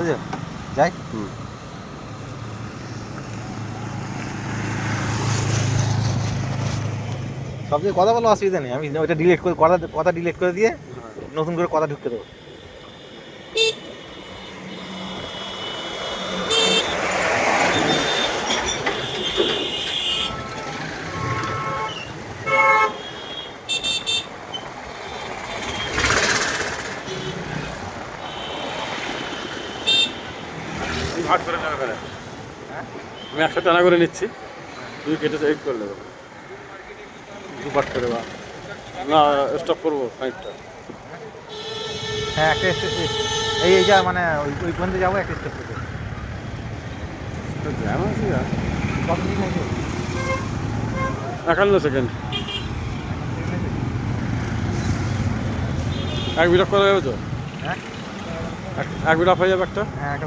বুঝছো? যাই। সবচেয়ে কথা বলো, অসুবিধা নেই, আমি ওইটা ডিলিট করে কথা ডিলিট করে দিয়ে নতুন করে কথা ঢুকতে দেবো। ভাগ করে নেবে ফেলে। হ্যাঁ, আমি একশো টানা করে নিচ্ছি, তুই কেটে এড করে নেবে দুপাট করে বা না স্টপ করবো খানিকটা। হ্যাঁ, একটা এইটা মানে ওই পর্যন্ত যাবো, একটা স্টেপ করতে। জ্যাম আছে আর কত দিন আছে? 51 সেকেন্ড। এক বিট করে যাবে তো, হ্যাঁ, এক বিট হয়ে যাবে একটা। হ্যাঁ, একটা